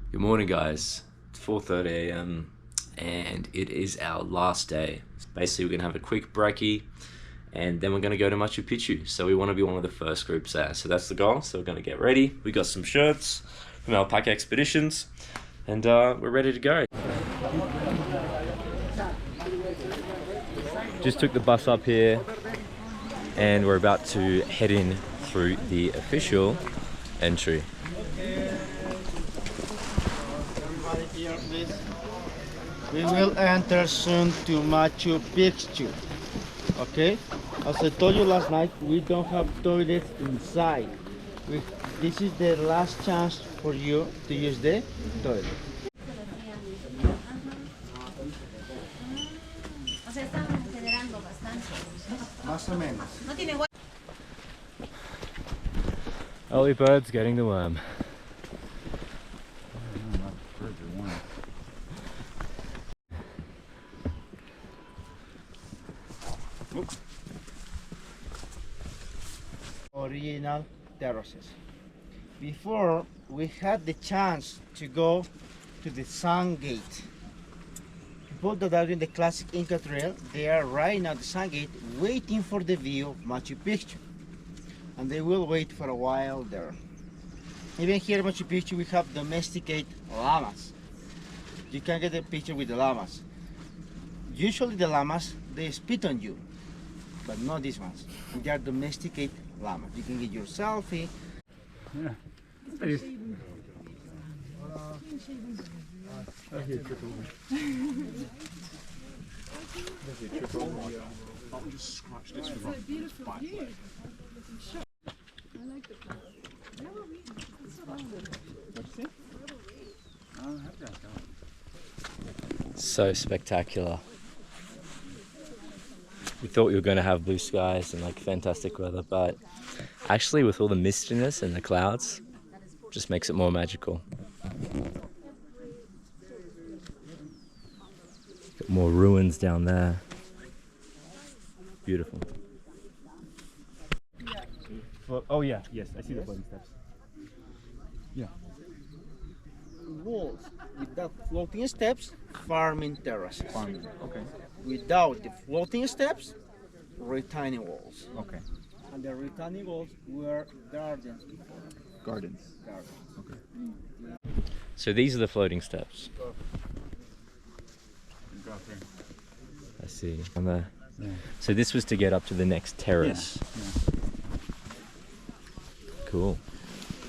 Good morning, guys. It's 4:30 a.m. and it is our last day. Basically, we're gonna have a quick brekkie and then we're gonna go to Machu Picchu. So we want to be one of the first groups there. So that's the goal. So we're gonna get ready. We got some shirts from Alpaca Expeditions, and we're ready to go. Just took the bus up here, and we're about to head in through the official entry. Here, please. We will enter soon to Machu Picchu. Okay? As I told you last night, we don't have toilets inside. This is the last chance for you to use the toilet. O sea, están generando bastante. Más o menos. No tiene huevo. Early bird's getting the worm. Original terraces. Before, we had the chance to go to the Sun Gate. People that are doing the classic Inca Trail, they are right now at the Sun Gate waiting for the view of Machu Picchu. And they will wait for a while there. Even here in Machu Picchu, we have domesticated llamas. You can get a picture with the llamas. Usually the llamas, they spit on you, but not these ones. They are domesticated llamas. You can get your selfie. Yeah. I'll just scratch this with a beautiful view. I like the color. So spectacular. We thought we were going to have blue skies and like fantastic weather, but actually with all the mistiness and the clouds, just makes it more magical. Got more ruins down there. Beautiful. Oh yeah, yes, I see the floating steps. Yeah. Walls without floating steps, farming terraces. Farming. Okay. Without the floating steps, retaining walls. Okay. And the retaining walls were gardens before. Gardens. Gardens. Okay. So these are the floating steps. Go up there. I see. On there. Yeah. So this was to get up to the next terrace. Yeah. Cool.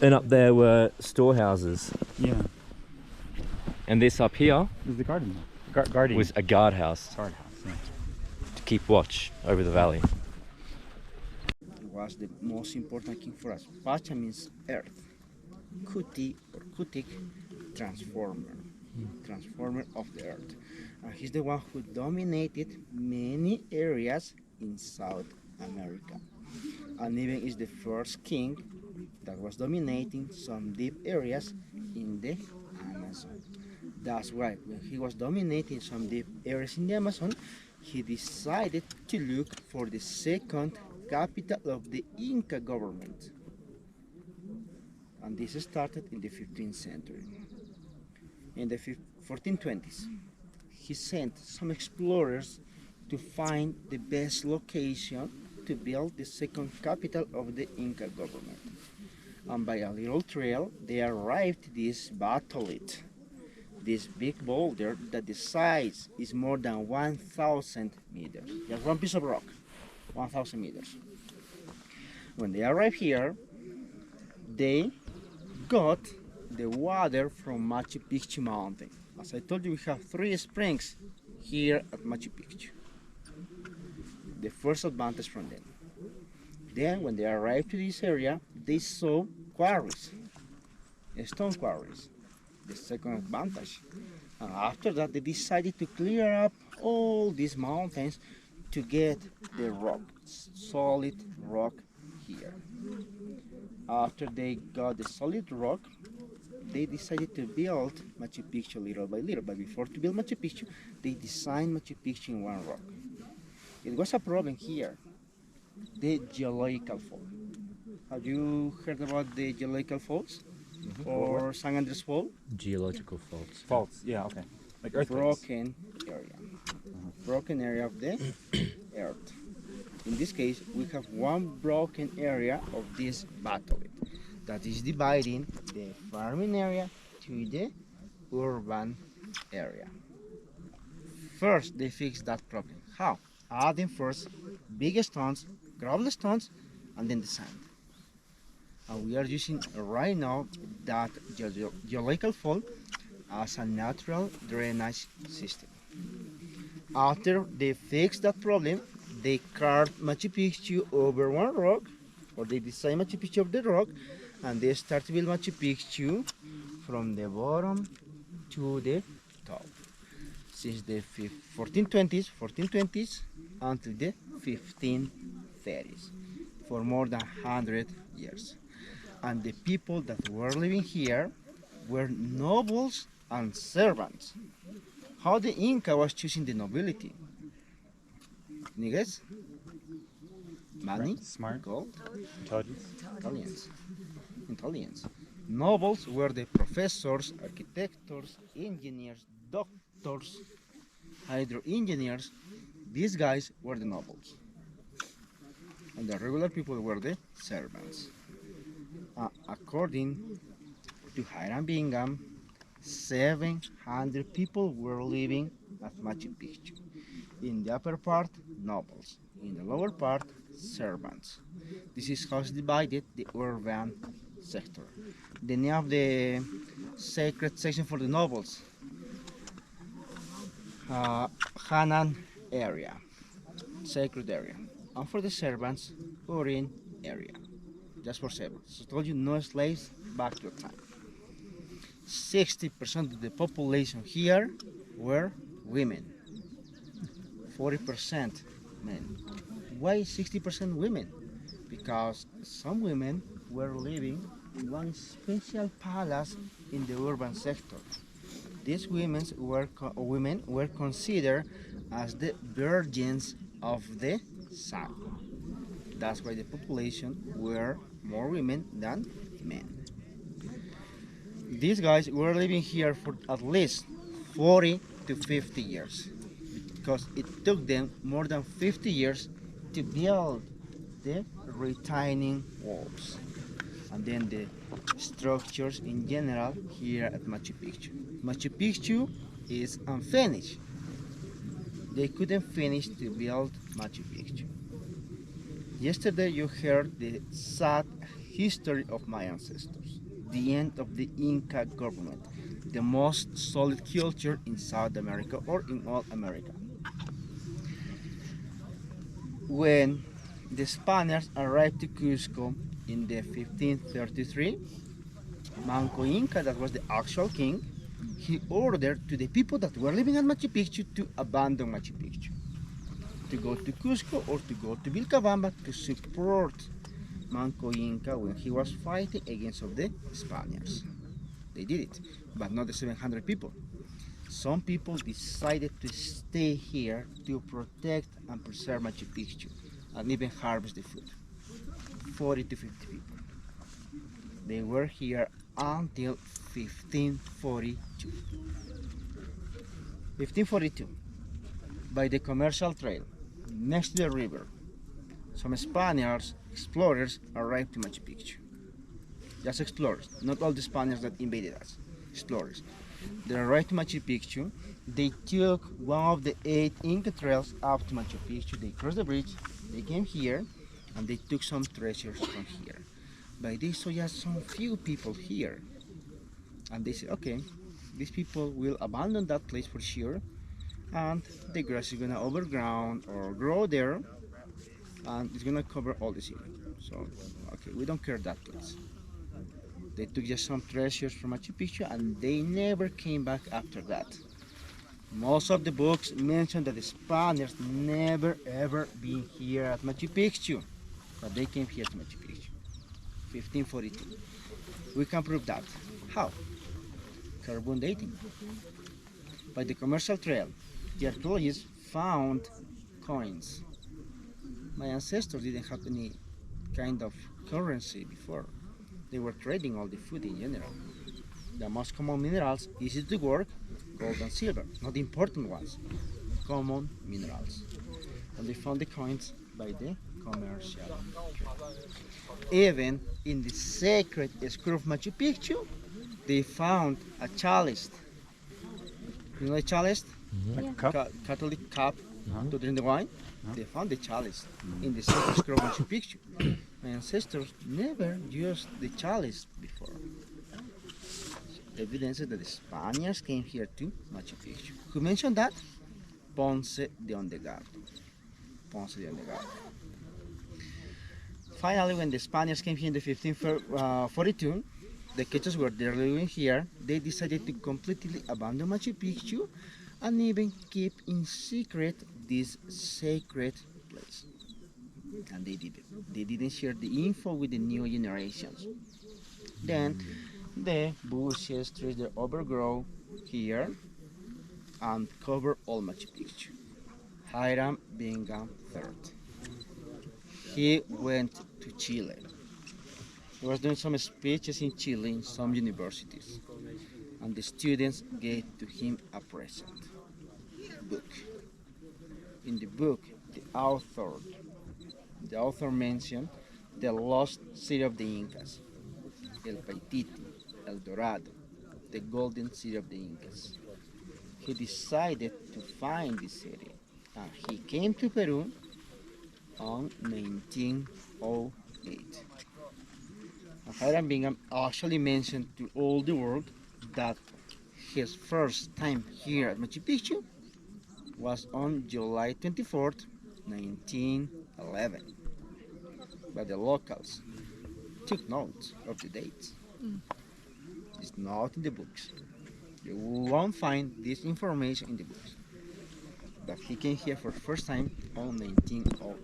And up there were storehouses. Yeah. And this up here This is the garden. Garden. was a guardhouse guardhouse. Yeah. to keep watch over the valley. It was the most important thing for us. Pacha means earth. Kuti or Kutik, transformer. Transformer of the earth. And he's the one who dominated many areas in South America. And even is the first king that was dominating some deep areas in the Amazon. That's why when he was dominating some deep areas in the Amazon, he decided to look for the second capital of the Inca government. And this started in the 15th century. In the 1420s, he sent some explorers to find the best location to build the second capital of the Inca government. And by a little trail, they arrived at this batholith, this big boulder that the size is more than 1,000 meters. Just one piece of rock, 1,000 meters. When they arrived here, they got the water from Machu Picchu mountain. As I told you, we have 3 springs here at Machu Picchu. The first advantage from them. Then, when they arrived to this area, they saw quarries, stone quarries. The second advantage. And after that, they decided to clear up all these mountains to get the rock, solid rock here. After they got the solid rock, they decided to build Machu Picchu little by little. But before to build Machu Picchu, they designed Machu Picchu in one rock. It was a problem here, the geological fault. Have you heard about the geological faults? or San Andres Fault, Geological faults. Faults, yeah, okay. Like earthquakes. broken area of the earth. In this case, we have one broken area of this batholith that is dividing the farming area to the urban area. First, they fix that problem. How? Adding first big stones, gravel stones, and then the sand. And we are using right now that geological fault as a natural drainage system. After they fix that problem, they carve Machu Picchu over one rock, or they design Machu Picchu of the rock, and they start to build Machu Picchu from the bottom to the top. Since the 1420s until the 1530s, for more than 100 years. And the people that were living here were nobles and servants. How the Inca was choosing the nobility? Any guess? Money, Smart. gold, Intelligence. intelligence. Nobles were the professors, architects, engineers, doctors, hydro engineers. These guys were the nobles. And the regular people were the servants. According to Hiram Bingham, 700 people were living at Machu Picchu. In the upper part, nobles. In the lower part, servants. This is how it's divided the urban sector. The name of the sacred section for the nobles, Hanan area, sacred area. And for the servants, Urin area. Just for servants. I told you, no slaves back to the time. 60% of the population here were women. 40% men. Why 60% women? Because some women were living in one special palace in the urban sector. These women were considered as the virgins of the sun. That's why the population were more women than men. These guys were living here for at least 40 to 50 years, because it took them more than 50 years to build the retaining walls and then the structures in general here at Machu Picchu. Machu Picchu is unfinished. They couldn't finish to build Machu Picchu. Yesterday you heard the sad history of my ancestors, the end of the Inca government, the most solid culture in South America or in all America. When the Spaniards arrived to Cusco in the 1533, Manco Inca, that was the actual king, he ordered to the people that were living at Machu Picchu to abandon Machu Picchu, to go to Cusco or to go to Vilcabamba to support Manco Inca when he was fighting against of the Spaniards. They did it, but not the 700 people. Some people decided to stay here to protect and preserve Machu Picchu and even harvest the food. 40 to 50 people. They were here until 1542. 1542, by the commercial trail, next to the river, some Spaniards, explorers, arrived to Machu Picchu. Just explorers, not all the Spaniards that invaded us, explorers. They arrived to Machu Picchu. They took one of the 8 Inca trails up to Machu Picchu. They crossed the bridge, they came here, and they took some treasures from here. But they saw just some few people here. And they said, okay, these people will abandon that place for sure, and the grass is gonna overground or grow there, and it's gonna cover all the city. So, okay, we don't care that place. They took just some treasures from Machu Picchu, and they never came back after that. Most of the books mention that the Spaniards never ever been here at Machu Picchu, but they came here to Machu Picchu, 1542. We can prove that. How? Carbon dating. By the commercial trail, the archaeologists found coins. My ancestors didn't have any kind of currency before. They were trading all the food in general. The most common minerals, easy to work, gold and silver, not the important ones, common minerals. And they found the coins by the commercial trade. Even in the sacred scroll of Machu Picchu, they found a chalice. You know a chalice? Like a cup? Catholic cup to drink the wine. They found the chalice in the sacred scroll of Machu Picchu. My ancestors never used the chalice before. Evidence that the Spaniards came here to Machu Picchu. Who mentioned that? Ponce de Ondegar. Ponce de Ondegar. Finally, when the Spaniards came here in the 1542, the Quechos were there living here. They decided to completely abandon Machu Picchu and even keep in secret this sacred place. And they did it. They didn't share the info with the new generations. Then the bushes, trees, they overgrow here and cover all Machu Picchu. Hiram Bingham III. He went to Chile. He was doing some speeches in Chile in some universities, and the students gave to him a present book. In the book, the author mentioned the lost city of the Incas, El Paititi, El Dorado, the golden city of the Incas. He decided to find the city, and he came to Peru on 1908. Hiram Bingham actually mentioned to all the world that his first time here at Machu Picchu was on July 24th, 1911. But the locals took notes of the dates. It's not in the books. You won't find this information in the books. But he came here for the first time on 1908.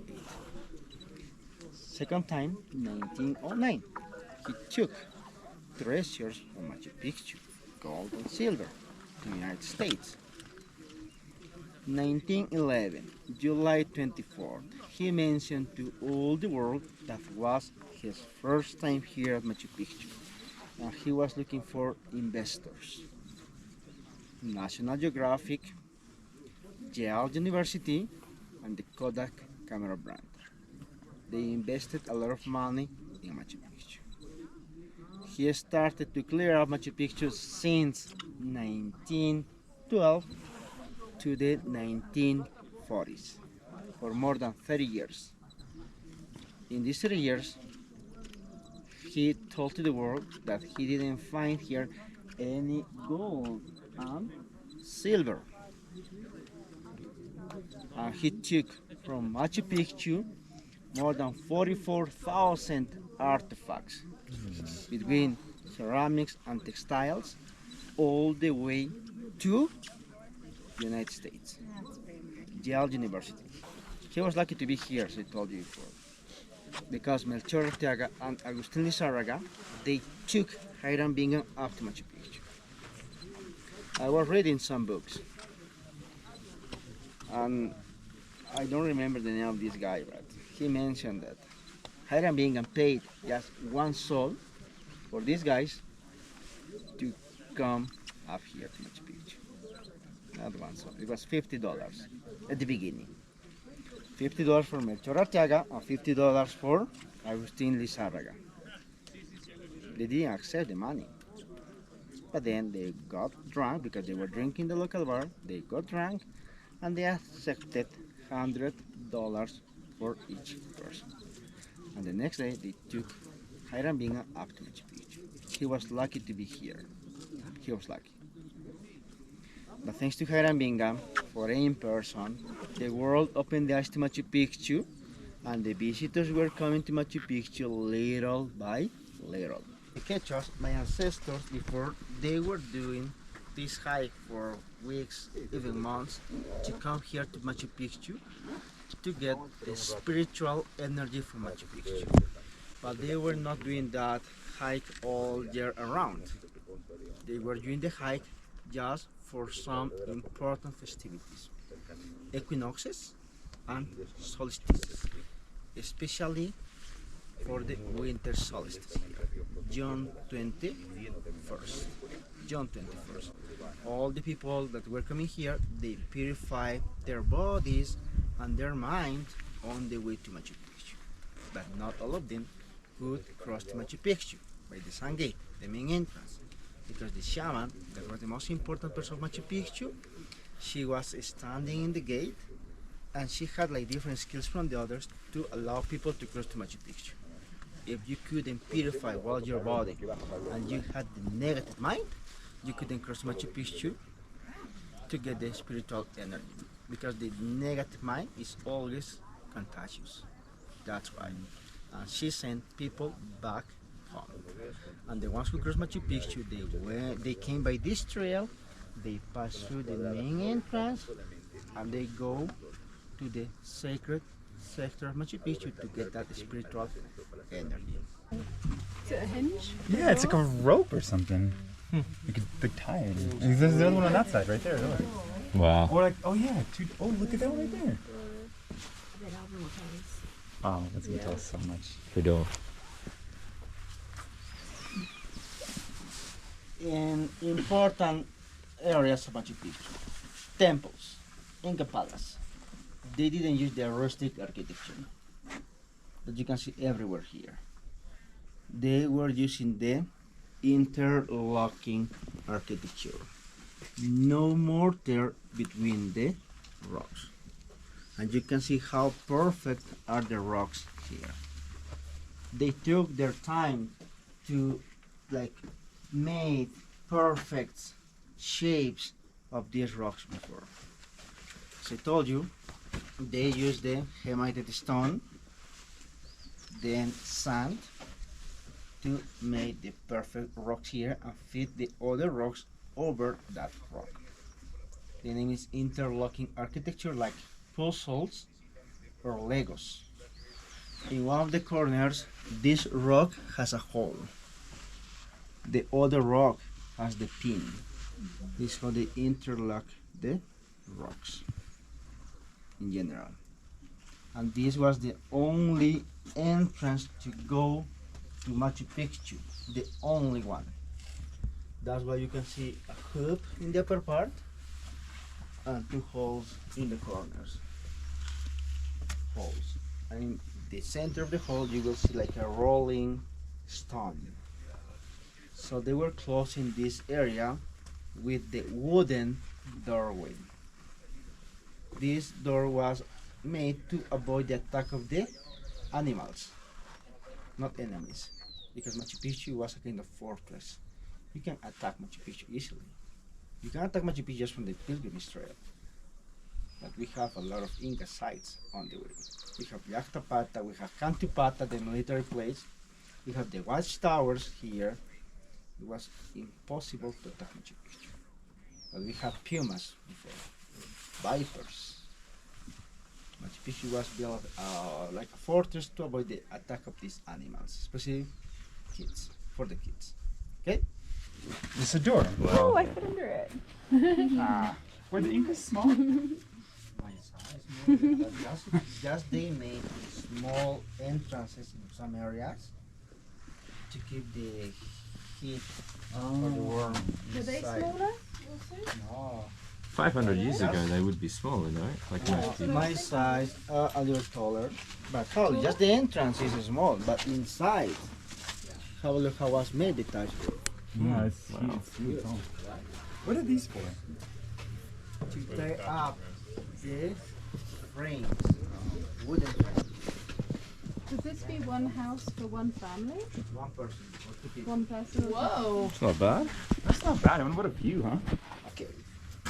Second time, 1909. He took treasures from Machu Picchu, gold and silver, to the United States. 1911, July 24th, he mentioned to all the world that was his first time here at Machu Picchu, and he was looking for investors. National Geographic, Yale University, and the Kodak camera brand. They invested a lot of money in Machu Picchu. He started to clear up Machu Picchu since 1912 to the 1940s, for more than 30 years. In these 30 years, he told to the world that he didn't find here any gold and silver. And he took from Machu Picchu more than 44,000 artifacts between ceramics and textiles all the way to the United States, Yale University. He was lucky to be here, as I told you before, because Melchor Arteaga and Agustin Lizárraga, they took Hiram Bingham up to Machu Picchu. I was reading some books, and I don't remember the name of this guy, but he mentioned that Hiram Bingham paid just one sol for these guys to come up here to Machu Picchu. Not one sol, it was $50 at the beginning. $50 for Melchor Arteaga and $50 for Agustin Lizárraga. They didn't accept the money. But then they got drunk because they were drinking the local bar. They got drunk and they accepted $100 for each person. And the next day they took Hiram Bingham up to Machu Picchu. He was lucky to be here. He was lucky. But thanks to Hiram Bingham, for in person, the world opened the eyes to Machu Picchu, and the visitors were coming to Machu Picchu little by little. The Quechos, my ancestors, before they were doing this hike for weeks, even months, to come here to Machu Picchu to get the spiritual energy from Machu Picchu. But they were not doing that hike all year around. They were doing the hike just for some important festivities, equinoxes and solstices, especially for the winter solstice here, June 21st. June 21st. All the people that were coming here, they purify their bodies and their mind on the way to Machu Picchu. But not all of them could cross to Machu Picchu by the Sun Gate, the main entrance, because the shaman, that was the most important person of Machu Picchu, she was standing in the gate and she had like different skills from the others to allow people to cross to Machu Picchu. If you couldn't purify well your body and you had the negative mind, you couldn't cross Machu Picchu to get the spiritual energy, because the negative mind is always contagious. That's why. And she sent people back home. And the ones who crossed Machu Picchu, they came by this trail, they pass through the main entrance, and they go to the sacred sector of Machu Picchu to get that spiritual energy. Is it a hinge? Yeah, it's like a rope or something. You could like, tie it. And there's the other one on that side, right there. Look. Wow. Or like, oh yeah, oh look at that one right there. Wow, that's gonna tell us so much. Fedor. In important areas of Machu Picchu, temples, Inca Palace, they didn't use the rustic architecture that you can see everywhere here. They were using the interlocking architecture. No mortar between the rocks. And you can see how perfect are the rocks here. They took their time to like made perfect shapes of these rocks before. As I told you, they used the hemated stone, then sand, to make the perfect rocks here and fit the other rocks over that rock. The name is interlocking architecture, like puzzles or Legos. In one of the corners, this rock has a hole. The other rock has the pin. This is how they interlock the rocks in general. And this was the only entrance to go to Machu Picchu, the only one. That's why you can see a hoop in the upper part and two holes in the corners. Holes. And in the center of the hole you will see like a rolling stone. So they were closing this area with the wooden doorway. This door was made to avoid the attack of the animals, not enemies, because Machu Picchu was a kind of fortress. You can attack Machu Picchu easily. You can attack Machu Picchu just from the pilgrimage trail. But we have a lot of Inca sites on the way. We have Llactapata, we have Cantupata, the military place. We have the watchtowers here. It was impossible to attack Machu Picchu. But we have pumas before, vipers. Machu Picchu was built like a fortress to avoid the attack of these animals, especially kids, for the kids. Okay? It's a door. Oh, I fit under it. Were the Incas small? just they made small entrances in some areas to keep the heat or the warm Were they inside. smaller? No. 500 years ago, they would be smaller, no? Like most people. My size a little taller, but probably just the entrance is small, but inside, look how was made the Taj. Yeah, it's really tall. What are these for? To tie up the frames, wooden frames. Would this be one house for one family? One person or two people. One person? Whoa. It's not bad. That's not bad. I mean, what a view, huh? Okay,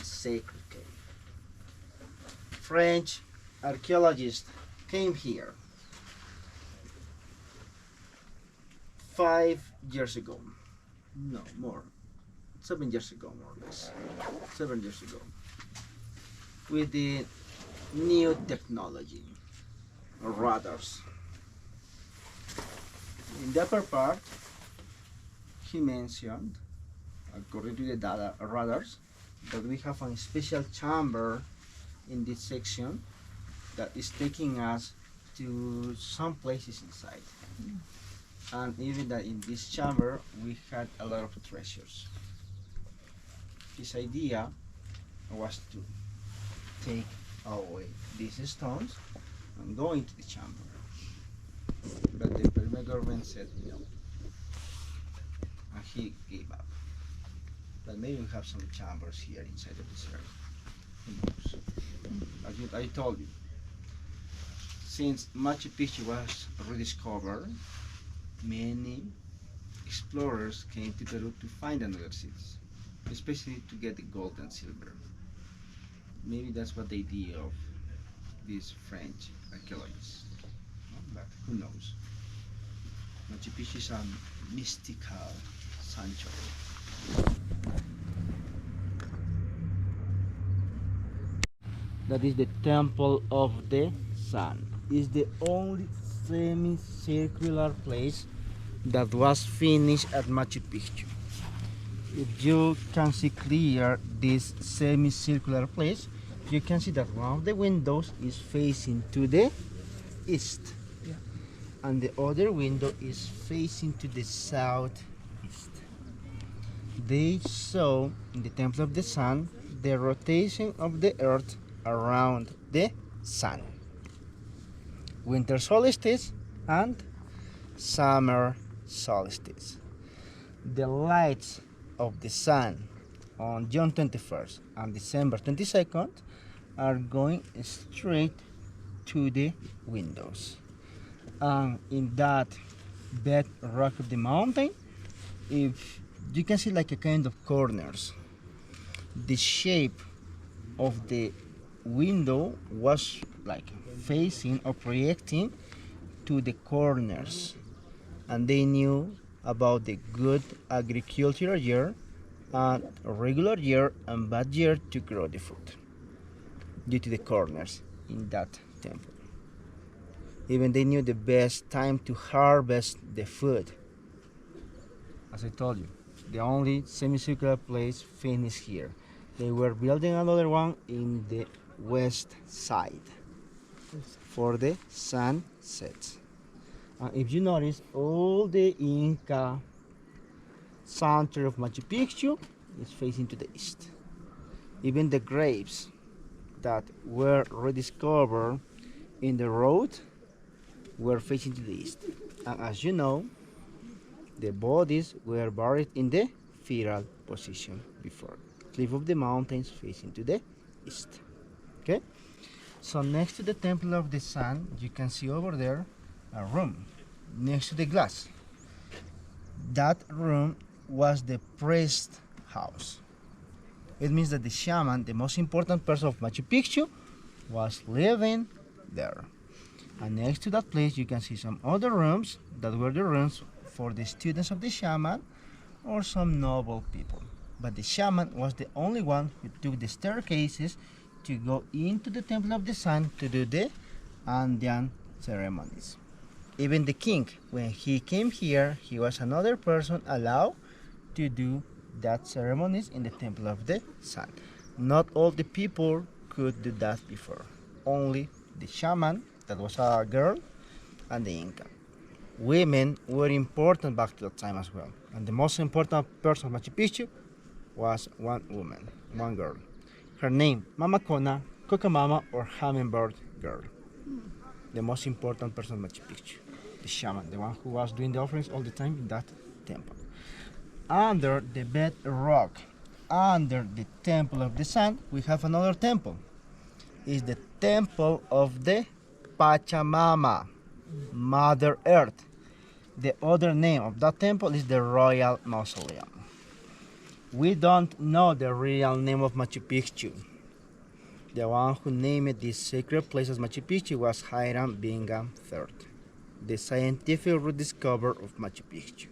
sacred cave. French archaeologists came here 5 years ago. No, more. 7 years ago, more or less. 7 years ago. With the new technology, radars. In the upper part, he mentioned, according to the data radars, that we have a special chamber in this section that is taking us to some places inside. And even that in this chamber we had a lot of treasures. His idea was to take away these stones and go into the chamber. But the Peruvian government said no. And he gave up. But maybe we have some chambers here inside of this area. Who knows? As I told you, since Machu Picchu was rediscovered, many explorers came to Peru to find another cities, especially to get the gold and silver. Maybe that's what they did of these French archaeologists. But who knows? Machu Picchu is a mystical sanctuary. That is the Temple of the Sun. It's the only semicircular place that was finished at Machu Picchu. If you can see clear this semicircular place, you can see that one of the windows is facing to the east, and the other window is facing to the southeast. They saw in the Temple of the Sun the rotation of the earth around the sun, winter solstice and summer solstice. The lights of the sun on June 21st and December 22nd are going straight to the windows. And in that bedrock of the mountain, if you can see like a kind of corners, the shape of the window was like facing or projecting to the corners, and they knew about the good agricultural year and regular year and bad year to grow the food due to the corners in that temple. Even they knew the best time to harvest the food. As I told you, the only semicircular place finished here. They were building another one in the west side for the sunsets. If you notice, all the Inca center of Machu Picchu is facing to the east. Even the graves that were rediscovered in the road were facing to the east. And as you know, the bodies were buried in the fetal position before. Cliff of the mountains facing to the east. Okay? So next to the Temple of the Sun, you can see over there a room next to the glass. That room was the priest house. It means that the shaman, the most important person of Machu Picchu, was living there. And next to that place, you can see some other rooms that were the rooms for the students of the shaman or some noble people. But the shaman was the only one who took the staircases to go into the Temple of the Sun to do the Andean ceremonies. Even the king, when he came here, he was another person allowed to do that ceremonies in the Temple of the Sun. Not all the people could do that before. Only the shaman, that was a girl, and the Inca. Women were important back to that time as well. And the most important person of Machu Picchu was one woman, one girl. Her name, Mama Kona, Cocamama, or Hummingbird Girl. The most important person of Machu Picchu. The shaman, the one who was doing the offerings all the time in that temple. Under the bedrock, under the Temple of the Sun, we have another temple. It's the Temple of the Pachamama, Mother Earth. The other name of that temple is the Royal Mausoleum. We don't know the real name of Machu Picchu. The one who named this sacred place as Machu Picchu was Hiram Bingham III, the scientific rediscoverer of Machu Picchu.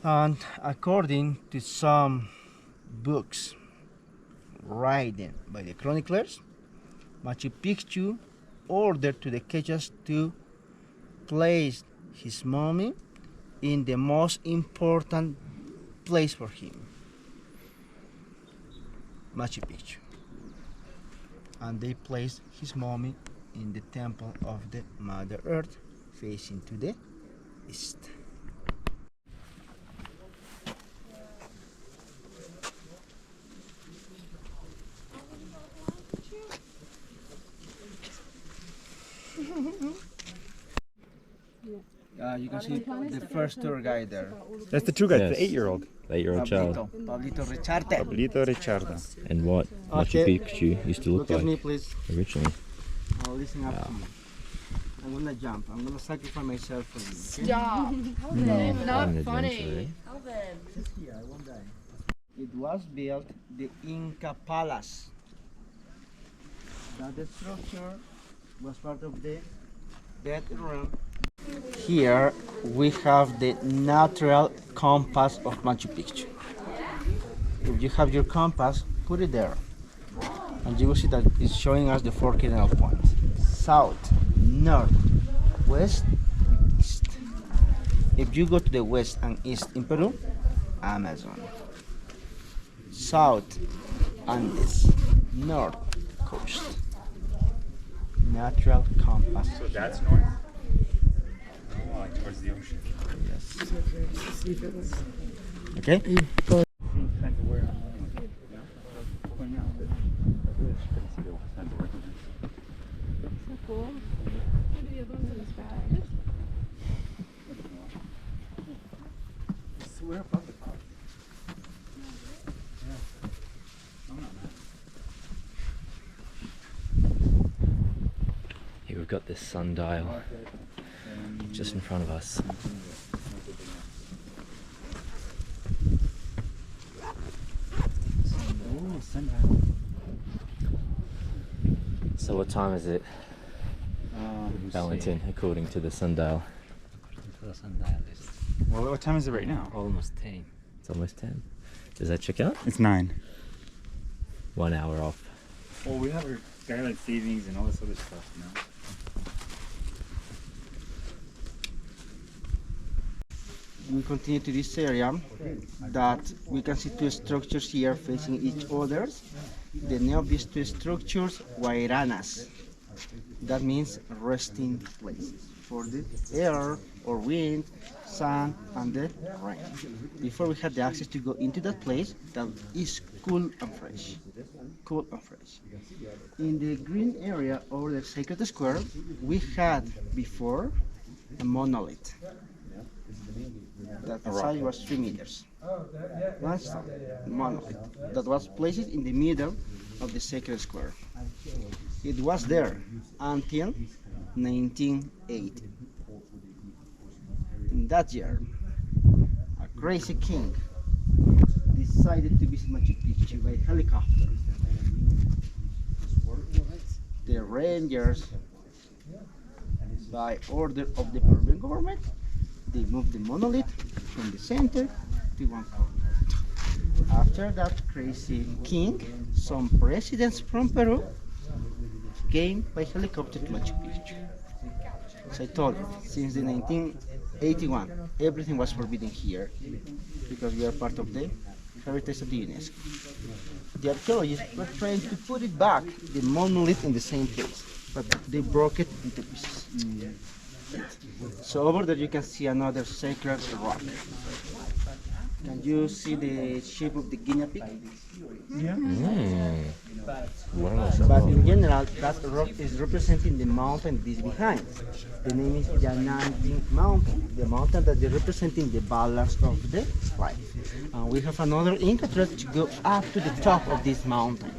And according to some books written by the chroniclers, Machu Picchu ordered to the Quechuas to place his mummy in the most important place for him, Machu Picchu. And they placed his mummy in the Temple of the Mother Earth facing to the east. You can see the first tour guide there. That's the tour guide, Yes. the 8-year-old. 8-year-old child. Pablito Richarte. Pablito Richardo. And what Machu Okay. Picchu used to look Look at me, like please. originally. Now listen up to me. I'm gonna jump. I'm gonna sacrifice myself for you. Okay? Stop. Not funny. Alvin. Just here, I won't die. It was built the Inca Palace. That structure was part of the bedroom. Here we have the natural compass of Machu Picchu. If you have your compass, put it there. And you will see that it's showing us the 4 cardinal points. South, north, west, and east. If you go to the west and east in Peru, Amazon. South, Andes, north, coast. Natural compass. So that's north? Oh, like towards the ocean. Yes. Okay? Cool. Maybe the other one's in his bag. So we're above the clouds. Here we've got this sundial just in front of us. Oh, sundial. So what time is it, Valentin, according to the sundial? Well, what time is it right now? Almost 10. It's almost 10. Does that check out? It's 9. 1 hour off. Well, we have our skylight savings and all this other stuff, you know. We continue to this area that we can see 2 structures here facing each other. The name of these 2 structures, Wairanas. That means resting places for the air or wind, sun, and the rain. Before we had the access to go into that place that is cool and fresh. Cool and fresh. In the green area over the sacred square, we had before a monolith. That size was 3 meters. One stone, monolith, that was placed in the middle of the sacred square. It was there until 1980. In that year, a crazy king decided to visit Machu Picchu by helicopter. The rangers, by order of the Peruvian government, they moved the monolith from the center to one corner. After that crazy king, some presidents from Peru came by helicopter to Machu Picchu. So I told you, since the 1981, everything was forbidden here because we are part of the heritage of the UNESCO. The archaeologists were trying to put it back, the monolith in the same place, but they broke it into pieces. So over there you can see another sacred rock. Can you see the shape of the guinea pig? But in general, that rock is representing the mountain this behind. The name is Yananting Mountain, the mountain that is representing the balance of the life. We have another Inca trek to go up to the top of this mountain.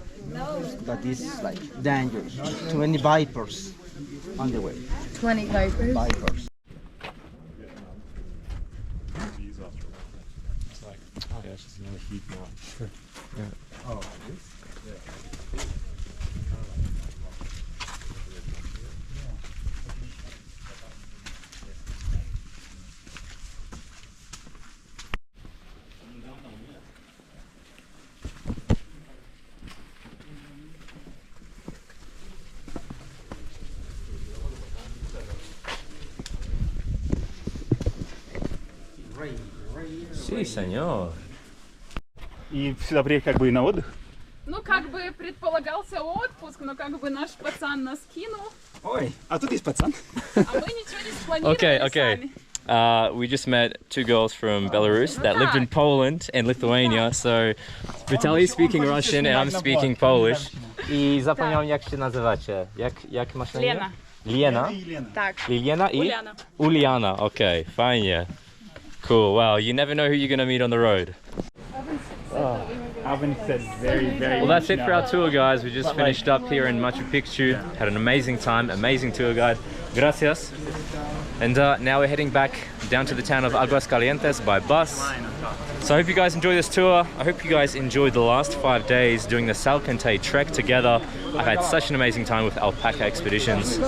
That is like dangerous. Too many vipers on the way. 20 vipers. Vipers. It's like, oh yeah, it's just another huge mountain. Sí, señor. И сюда приехать как бы на отдых? Ну, как бы предполагался отпуск, но как бы наш пацан нас кинул. Oi, a tu ti spazan? Okay. We just met two girls from Belarus that lived in Poland and Lithuania. So Vitaly's speaking Russian and I'm speaking Polish. I zapomniałem jak się nazywacie. Jak masz na imię? Liena. Liena? Tak. Liliana i? Uliana. Uliana, okay, fajnie. Cool, wow, you never know who you're gonna meet on the road. Alvin said very, very. Well, that's it for our tour, guys. We just finished up here in Machu Picchu. Had an amazing time, amazing tour guide. Gracias. And now we're heading back down to the town of Aguas Calientes by bus. So I hope you guys enjoy this tour. I hope you guys enjoyed the last 5 days doing the Salkantay Trek together. I've had such an amazing time with Alpaca Expeditions.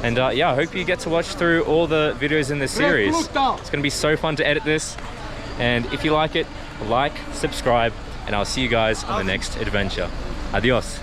And yeah, I hope you get to watch through all the videos in this series. It's going to be so fun to edit this. And if you like it, like, subscribe, and I'll see you guys on the next adventure. Adios.